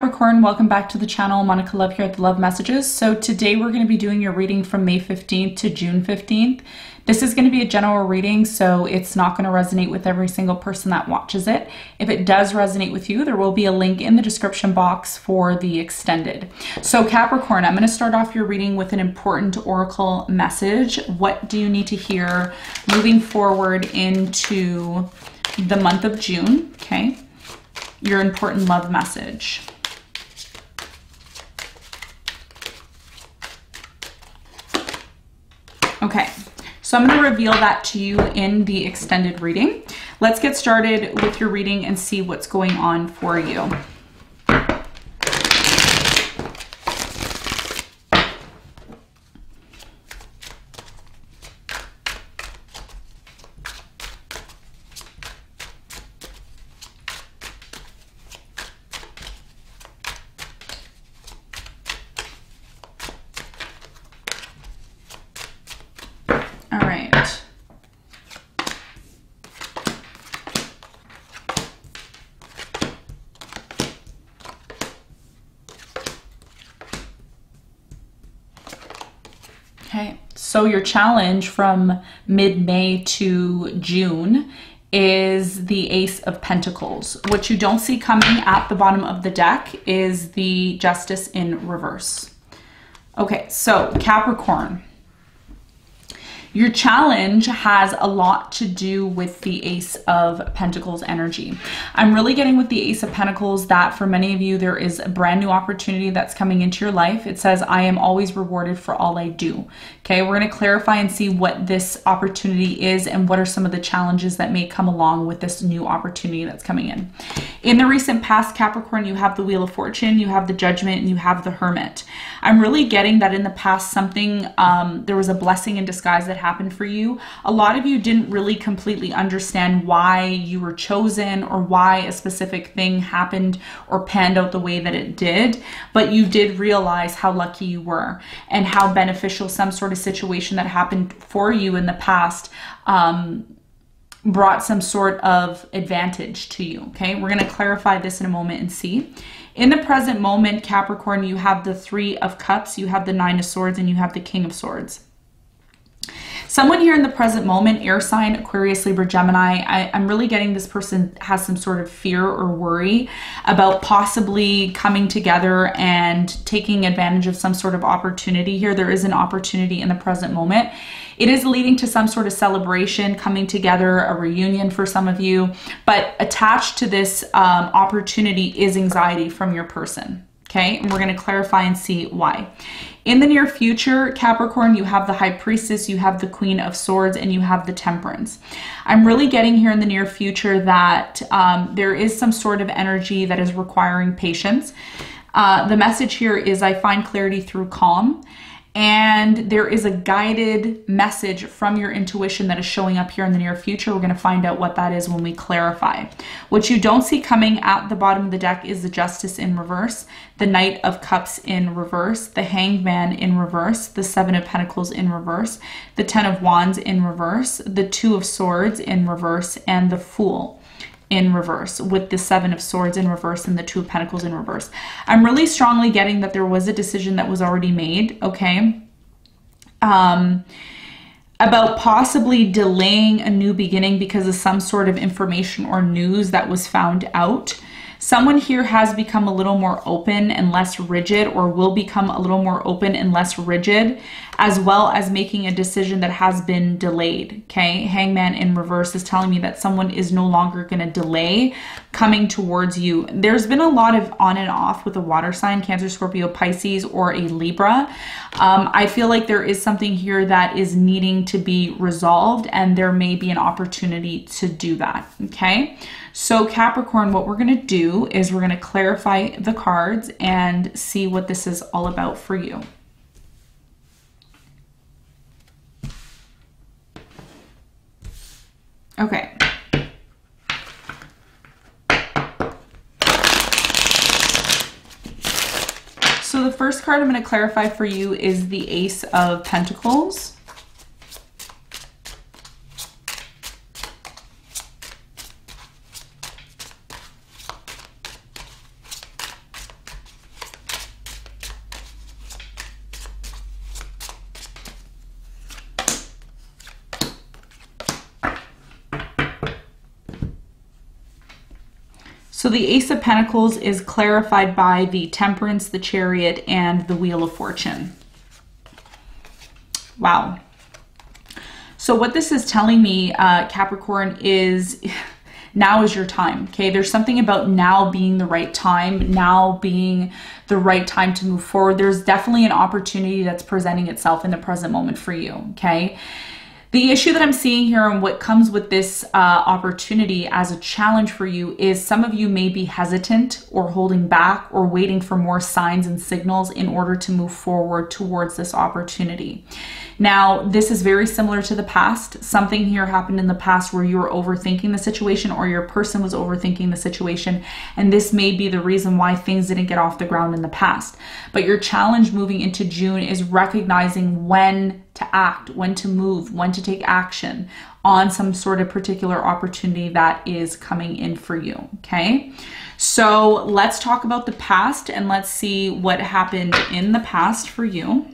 Capricorn, welcome back to the channel. Monica Love here at the Love Messages. So today we're going to be doing your reading from May 15th to June 15th. This is going to be a general reading, so it's not going to resonate with every single person that watches it. If it does resonate with you, there will be a link in the description box for the extended. So Capricorn, I'm going to start off your reading with an important oracle message. What do you need to hear moving forward into the month of June? Okay, your important love message. Okay, so I'm going to reveal that to you in the extended reading. Let's get started with your reading and see what's going on for you. Okay, so your challenge from mid-May to June is the Ace of Pentacles. What you don't see coming at the bottom of the deck is the Justice in reverse. Okay, so Capricorn, your challenge has a lot to do with the Ace of Pentacles energy. I'm really getting with the Ace of Pentacles that for many of you, there is a brand new opportunity that's coming into your life. It says, I am always rewarded for all I do. Okay, we're going to clarify and see what this opportunity is and what are some of the challenges that may come along with this new opportunity that's coming in. In the recent past, Capricorn, you have the Wheel of Fortune, you have the Judgment, and you have the Hermit. I'm really getting that in the past something, there was a blessing in disguise that happened for you. A lot of you didn't really completely understand why you were chosen or why a specific thing happened or panned out the way that it did, but you did realize how lucky you were and how beneficial some sort of situation that happened for you in the past brought some sort of advantage to you. Okay, we're going to clarify this in a moment and see. In the present moment, Capricorn, you have the Three of Cups, you have the Nine of Swords, and you have the King of Swords. Someone here in the present moment, air sign, Aquarius, Libra, Gemini, I'm really getting this person has some sort of fear or worry about possibly coming together and taking advantage of some sort of opportunity here. There is an opportunity in the present moment. It is leading to some sort of celebration, coming together, a reunion for some of you, but attached to this opportunity is anxiety from your person. Okay, and we're going to clarify and see why. In the near future, Capricorn, you have the High Priestess, you have the Queen of Swords, and you have the Temperance. I'm really getting here in the near future that there is some sort of energy that is requiring patience. The message here is I find clarity through calm. And there is a guided message from your intuition that is showing up here in the near future. We're going to find out what that is when we clarify. What you don't see coming at the bottom of the deck is the Justice in reverse, the Knight of Cups in reverse, the Hanged Man in reverse, the Seven of Pentacles in reverse, the Ten of Wands in reverse, the Two of Swords in reverse, and the Fool in reverse, with the Seven of Swords in reverse and the Two of Pentacles in reverse. I'm really strongly getting that there was a decision that was already made, okay, about possibly delaying a new beginning because of some sort of information or news that was found out. Someone here has become a little more open and less rigid, or will become a little more open and less rigid, as well as making a decision that has been delayed. Okay, Hangman in reverse is telling me that someone is no longer going to delay coming towards you. There's been a lot of on and off with a water sign, Cancer, Scorpio, Pisces, or a Libra. I feel like there is something here that is needing to be resolved, and there may be an opportunity to do that. Okay, so Capricorn, what we're going to do is we're going to clarify the cards and see what this is all about for you. Okay. So the first card I'm going to clarify for you is the Ace of Pentacles. So the Ace of Pentacles is clarified by the Temperance, the Chariot, and the Wheel of Fortune. Wow. So what this is telling me, Capricorn, is now is your time, okay? There's something about now being the right time, now being the right time to move forward. There's definitely an opportunity that's presenting itself in the present moment for you, okay? The issue that I'm seeing here and what comes with this opportunity as a challenge for you is some of you may be hesitant or holding back or waiting for more signs and signals in order to move forward towards this opportunity. Now, this is very similar to the past. Something here happened in the past where you were overthinking the situation or your person was overthinking the situation, and this may be the reason why things didn't get off the ground in the past. But your challenge moving into June is recognizing when to act, when to move, when to take action on some sort of particular opportunity that is coming in for you, okay? So let's talk about the past and let's see what happened in the past for you.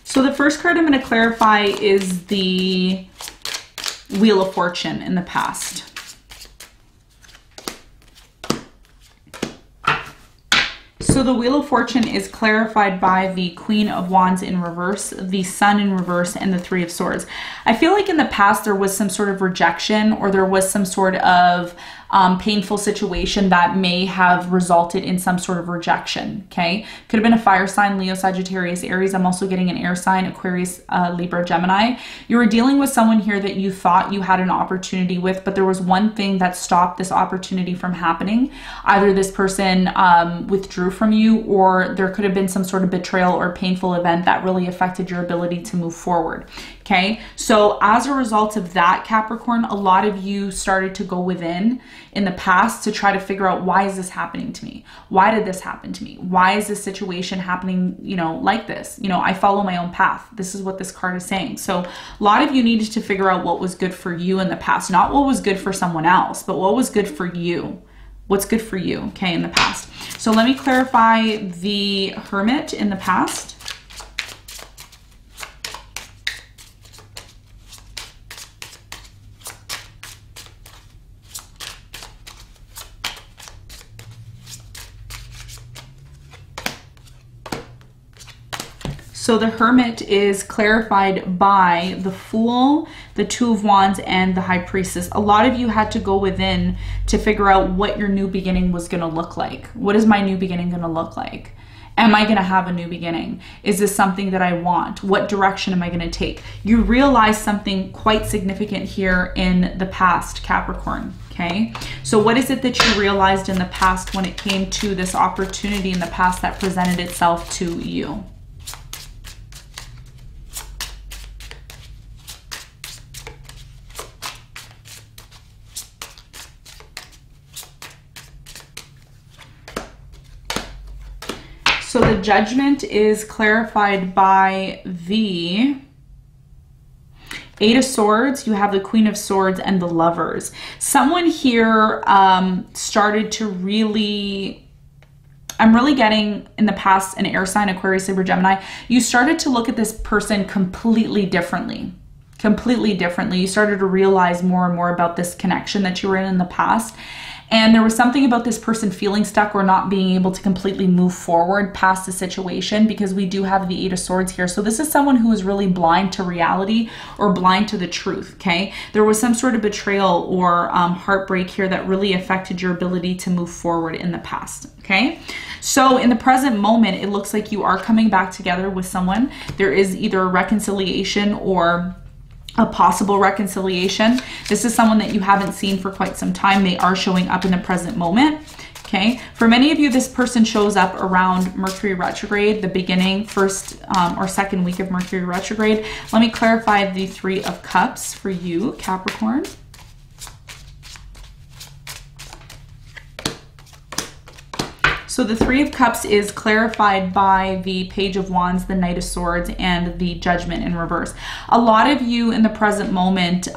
So the first card I'm going to clarify is the Wheel of Fortune in the past. So the Wheel of Fortune is clarified by the Queen of Wands in reverse, the Sun in reverse, and the Three of Swords. I feel like in the past there was some sort of rejection or there was some sort of painful situation that may have resulted in some sort of rejection, okay? Could have been a fire sign, Leo, Sagittarius, Aries. I'm also getting an air sign, Aquarius, Libra, Gemini. You were dealing with someone here that you thought you had an opportunity with, but there was one thing that stopped this opportunity from happening. Either this person withdrew from you, or there could have been some sort of betrayal or painful event that really affected your ability to move forward, okay? So as a result of that, Capricorn, a lot of you started to go within in the past to try to figure out, why is this happening to me? Why did this happen to me? Why is this situation happening, you know, like this? You know, I follow my own path. This is what this card is saying. So a lot of you needed to figure out what was good for you in the past, not what was good for someone else, but what was good for you. What's good for you, okay, in the past. So let me clarify the Hermit in the past. So the Hermit is clarified by the Fool, the Two of Wands, and the High Priestess. A lot of you had to go within to figure out what your new beginning was going to look like. What is my new beginning going to look like? Am I going to have a new beginning? Is this something that I want? What direction am I going to take? You realize something quite significant here in the past, Capricorn. Okay, so what is it that you realized in the past when it came to this opportunity in the past that presented itself to you? So the Judgment is clarified by the Eight of Swords. You have the Queen of Swords and the Lovers. Someone here started to really, I'm really getting in the past an air sign, Aquarius, Libra, Gemini. You started to look at this person completely differently. Completely differently. You started to realize more and more about this connection that you were in the past. And there was something about this person feeling stuck or not being able to completely move forward past the situation, because we do have the Eight of Swords here. So this is someone who is really blind to reality or blind to the truth, okay? There was some sort of betrayal or heartbreak here that really affected your ability to move forward in the past, okay? So in the present moment, it looks like you are coming back together with someone. There is either a reconciliation or a possible reconciliation. This is someone that you haven't seen for quite some time. They are showing up in the present moment. Okay, for many of you, this person shows up around Mercury retrograde, the beginning, first or second week of Mercury retrograde. Let me clarify the Three of Cups for you, Capricorn. So the Three of Cups is clarified by the Page of Wands, the Knight of Swords, and the Judgment in reverse. A lot of you in the present moment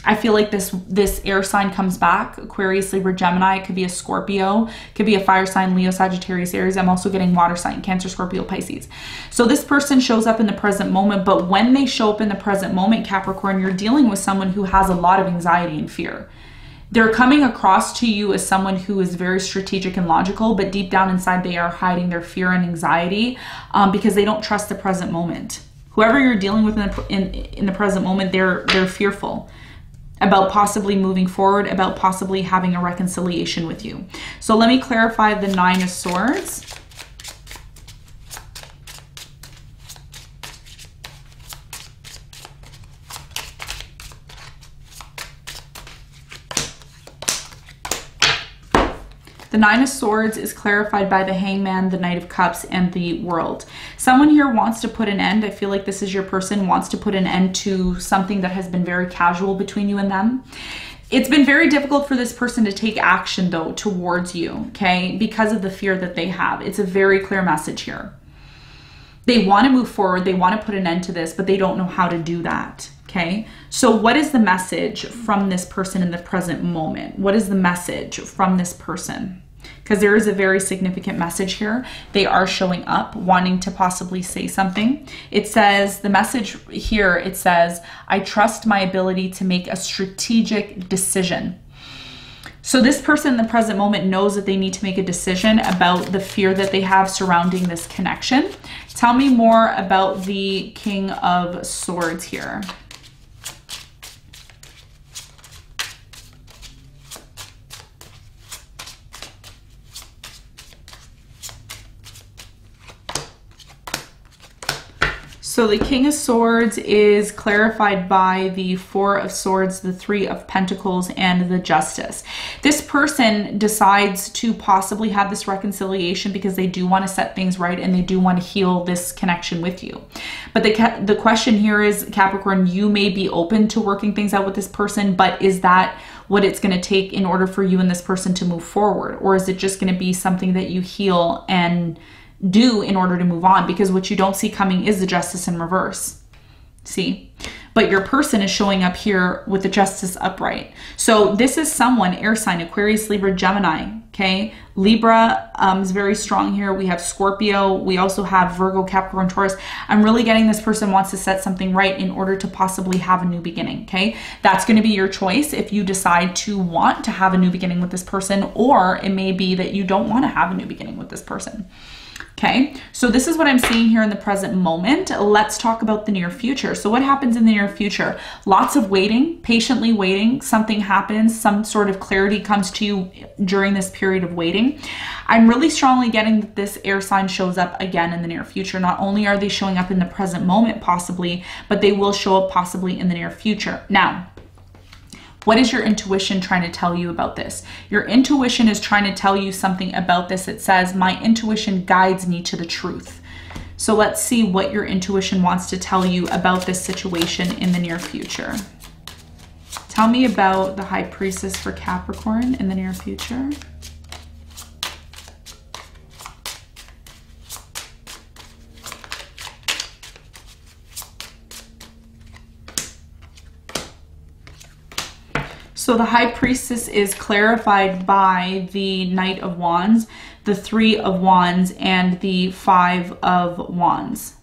I feel like this air sign comes back. Aquarius, Libra, Gemini. It could be a Scorpio. It could be a fire sign, Leo, Sagittarius, Aries. I'm also getting water sign, Cancer, Scorpio, Pisces. So this person shows up in the present moment, but when they show up in the present moment, Capricorn, you're dealing with someone who has a lot of anxiety and fear. They're coming across to you as someone who is very strategic and logical, but deep down inside, they are hiding their fear and anxiety because they don't trust the present moment. Whoever you're dealing with in the present moment, they're fearful about possibly moving forward, about possibly having a reconciliation with you. So let me clarify the Nine of Swords. The Nine of Swords is clarified by the Hangman, the Knight of Cups, and the World. Someone here wants to put an end. I feel like this is your person, wants to put an end to something that has been very casual between you and them. It's been very difficult for this person to take action, though, towards you, okay, because of the fear that they have. It's a very clear message here. They want to move forward. They want to put an end to this, but they don't know how to do that. Okay, so what is the message from this person in the present moment? What is the message from this person? Because there is a very significant message here. They are showing up, wanting to possibly say something. It says, the message here, it says, I trust my ability to make a strategic decision. So this person in the present moment knows that they need to make a decision about the fear that they have surrounding this connection. Tell me more about the King of Swords here. So the King of Swords is clarified by the Four of Swords, the Three of Pentacles, and the Justice. This person decides to possibly have this reconciliation because they do want to set things right and they do want to heal this connection with you. But the question here is, Capricorn, you may be open to working things out with this person, but is that what it's going to take in order for you and this person to move forward? Or is it just going to be something that you heal and do in order to move on? Because what you don't see coming is the Justice in reverse. See? But your person is showing up here with the Justice upright. So this is someone, air sign, Aquarius, Libra, Gemini, okay? Libra is very strong here. We have Scorpio. We also have Virgo, Capricorn, Taurus. I'm really getting this person wants to set something right in order to possibly have a new beginning, okay? That's going to be your choice if you decide to want to have a new beginning with this person, or it may be that you don't want to have a new beginning with this person. Okay, so this is what I'm seeing here in the present moment. Let's talk about the near future. So what happens in the near future? Lots of waiting, patiently waiting. Something happens, some sort of clarity comes to you during this period of waiting. I'm really strongly getting that this air sign shows up again in the near future. Not only are they showing up in the present moment possibly, but they will show up possibly in the near future. Now, what is your intuition trying to tell you about this? Your intuition is trying to tell you something about this. It says, my intuition guides me to the truth. So let's see what your intuition wants to tell you about this situation in the near future. Tell me about the High Priestess for Capricorn in the near future. So the High Priestess is clarified by the Knight of Wands, the Three of Wands, and the Five of Wands.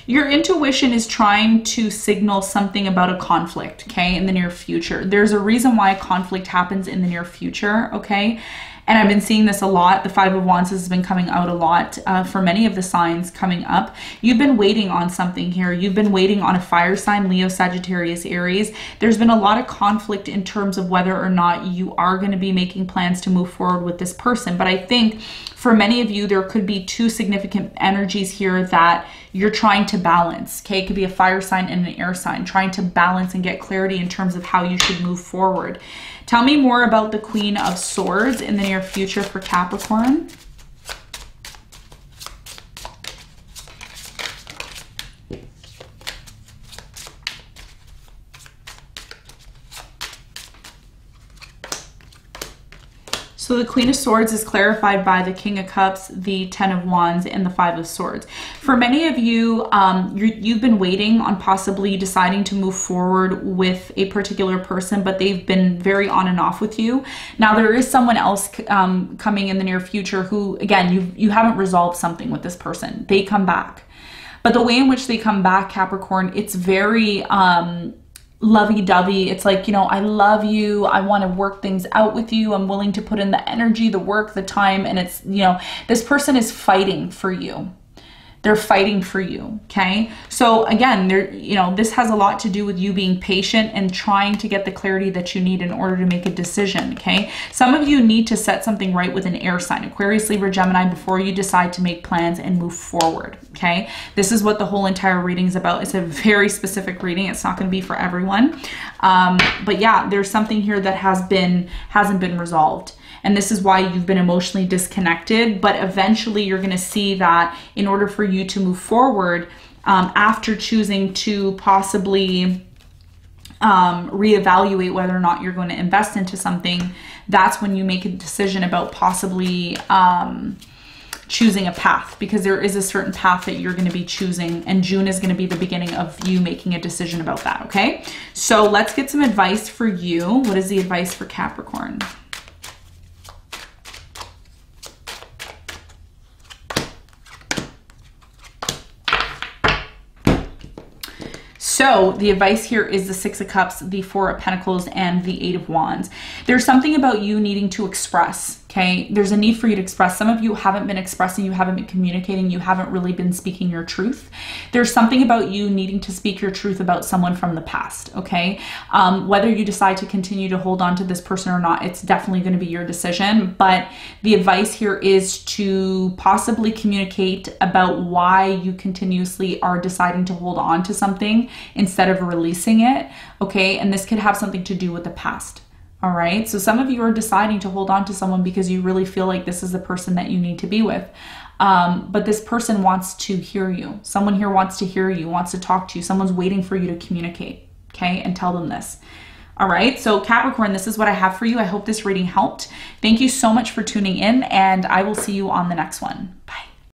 Your intuition is trying to signal something about a conflict, okay, in the near future. There's a reason why conflict happens in the near future, okay? And I've been seeing this a lot. The Five of Wands has been coming out a lot for many of the signs coming up. You've been waiting on something here. You've been waiting on a fire sign, Leo, Sagittarius, Aries. There's been a lot of conflict in terms of whether or not you are going to be making plans to move forward with this person. But I think for many of you, there could be two significant energies here that you're trying to balance. Okay, it could be a fire sign and an air sign, trying to balance and get clarity in terms of how you should move forward. Tell me more about the Queen of Swords in the near future for Capricorn. So the Queen of Swords is clarified by the King of Cups, the Ten of Wands, and the Five of Swords. For many of you, you've been waiting on possibly deciding to move forward with a particular person, but they've been very on and off with you. Now, there is someone else coming in the near future who, again, you haven't resolved something with this person. They come back. But the way in which they come back, Capricorn, it's very lovey-dovey. It's like, you know, I love you. I want to work things out with you. I'm willing to put in the energy, the work, the time. And it's, you know, this person is fighting for you. They're fighting for you, okay? So again, you know, this has a lot to do with you being patient and trying to get the clarity that you need in order to make a decision, okay? Some of you need to set something right with an air sign, Aquarius, Libra, Gemini, before you decide to make plans and move forward, okay? This is what the whole entire reading is about. It's a very specific reading. It's not going to be for everyone. But yeah, there's something here that hasn't been resolved. And this is why you've been emotionally disconnected. But eventually you're going to see that in order for you to move forward, after choosing to possibly reevaluate whether or not you're going to invest into something, that's when you make a decision about possibly choosing a path, because there is a certain path that you're going to be choosing, and June is going to be the beginning of you making a decision about that, okay? So let's get some advice for you. What is the advice for Capricorn? So the advice here is the Six of Cups, the Four of Pentacles, and the Eight of Wands. There's something about you needing to express, okay? There's a need for you to express. Some of you haven't been expressing, you haven't been communicating, you haven't really been speaking your truth. There's something about you needing to speak your truth about someone from the past, okay? Whether you decide to continue to hold on to this person or not, it's definitely going to be your decision. But the advice here is to possibly communicate about why you continuously are deciding to hold on to something instead of releasing it, okay? And this could have something to do with the past, all right? So some of you are deciding to hold on to someone because you really feel like this is the person that you need to be with. But this person wants to hear you. Someone here wants to hear you, wants to talk to you. Someone's waiting for you to communicate, okay? And tell them this. All right, so Capricorn, this is what I have for you. I hope this reading helped. Thank you so much for tuning in, and I will see you on the next one.